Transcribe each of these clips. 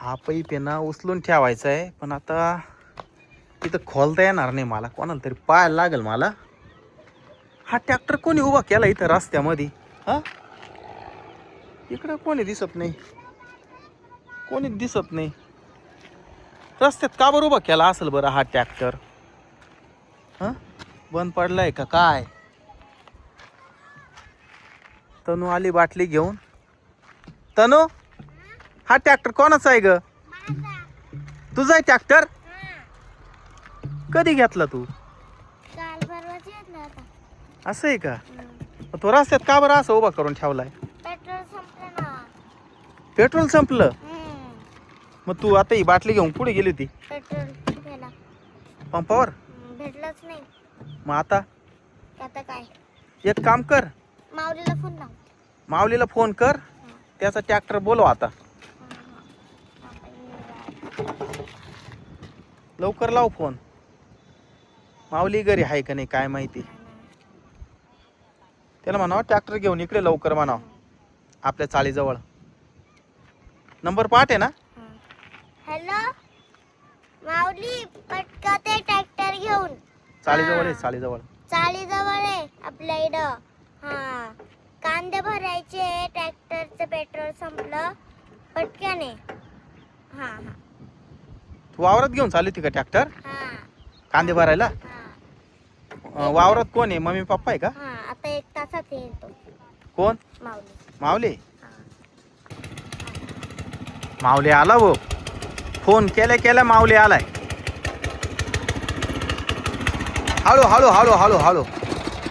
हा पाईप आहे ना उचलून ठेवायचा आहे, पण आता तिथं खोलता येणार नाही मला, कोणाला तरी पाहायला लागेल मला. हा ट्रॅक्टर कोणी उभा केला इथं रस्त्यामध्ये? हा, इकडं कोणी दिसत नाही, कोणी दिसत नाही. रस्त्यात का बरं उभा केला असेल बरं हा ट्रॅक्टर? हा, बंद पडलाय का काय? तनू आली बाटली घेऊन. तनू, हा ट्रॅक्टर कोणाचा आहे ग? तुझा आहे ट्रॅक्टर? कधी घेतला तू? असं आहे का? तो रस्त्यात का बरं असं उभा करून ठेवलाय? पेट्रोल संपलं ना. पेट्रोल संपलं? मग तू आता ही बाटली घेऊन कुठे गेली होती? पेट्रोल घ्यायला. पंपावर? भेटलंच नाही. मग आता काय? एक काम कर, माऊलीला फोन लाव. माऊलीला फोन कर, त्याचा ट्रॅक्टर बोलव आता. लवकर लाव फोन. माऊली घरी आहे का नाही काय माहिती. त्याला म्हणावं ट्रॅक्टर घेऊन इकडे लवकर म्हणावं, आपल्या चाळीजवळ. नंबर पाठ आहे ना? हॅलो माऊली, पटका ते ट्रॅक्टर घेऊन. चाळीजवळ आहे, चाळीजवळ. चाळीजवळ आहे आपल्या इथं. हा, कांदे भरायचे, ट्रॅक्टरचं पेट्रोल संपलं, पटक्याने. हा हा. तू वावरात घेऊन चालली होती का ट्रॅक्टर हा कांदे भरायला? हा. वावरात कोण आहे, मम्मी पप्पा आहे का? हा, आता 1 तासात येईल तो. कोण? माऊली. माऊली? हा. माऊली आला भाऊ, फोन केल्या केल्या माऊली आलाय. हळू हळू हळू हळू हळू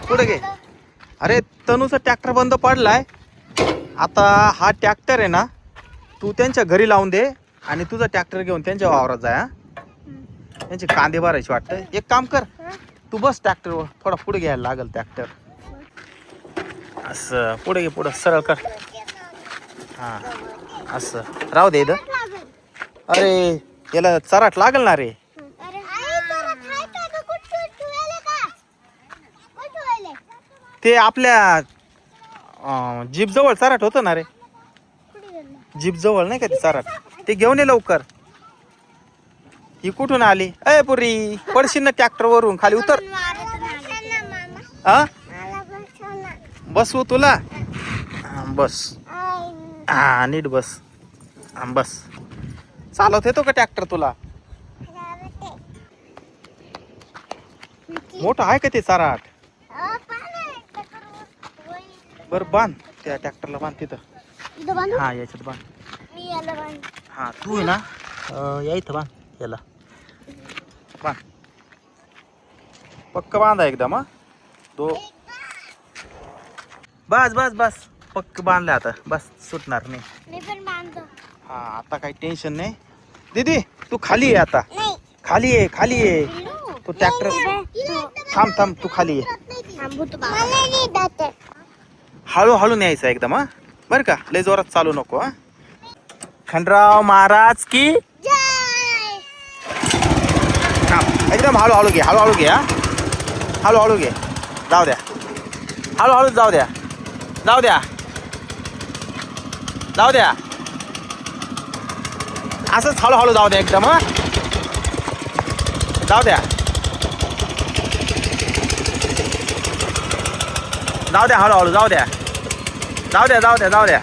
पुढे घे. अरे तनूचा ट्रॅक्टर बंद पडलाय. आता हा ट्रॅक्टर आहे ना, तू त्यांच्या घरी लावून दे आणि तुझा ट्रॅक्टर घेऊन त्यांच्या वावरात जाय. हा, त्यांचे कांदे भरायचे वाटतं. एक काम कर, तू बस ट्रॅक्टरवर, थोडा पुढे घ्यायला लागल ट्रॅक्टर. असं पुढे घे, पुढं सरळ कर. हा, असं राहू दे इथं. अरे याला चराट लागल ना रे. ते आपल्या जीप जवळ चराट होतं ना रे, जीप जवळ नाही का ते चराट, ते घेऊन ये लवकर. ही कुठून आली? अय पुरी, पडशील ना ट्रॅक्टर वरून, खाली उतर. हा, बसवू तुला? बस. हा, नीट बस. बस. चालवत येतो का ट्रॅक्टर तुला? मोठं आहे का ते चराट? बर बांध, त्या ट्रॅक्टरला बांध तिथं. हा, याच्यात बांध. हा, तू आहे ना या इथं बांध, याला बांध. पक्क बांधा एकदम. हा, बस बस बस, पक्क बांधलं आता, बस सुटणार नाही. मी पण बांधतो. हा, आता काही टेन्शन नाही. दीदी तू खाली आहे आता, खाली आहे, खाली आहे. तू ट्रॅक्टर थांब थांब, तू खाली आहे. हळू हळू न्यायचं एकदम. हा, बरं का, लय जोरात चालू नको. हा, खंडराव महाराज की थांब, एकदम हळू हळू घे, हळू हळू घे. हा, हळू हळू घे, जाऊ द्या, हळू हळू जाऊ द्या, जाऊ द्या, जाऊ द्या. असंच हळूहळू जाऊ द्या एकदम. हा, जाऊ द्या, जाऊ द्या, हळूहळू जाऊ द्या, जाऊ द्या, जाऊ द्या, जाऊ द्या.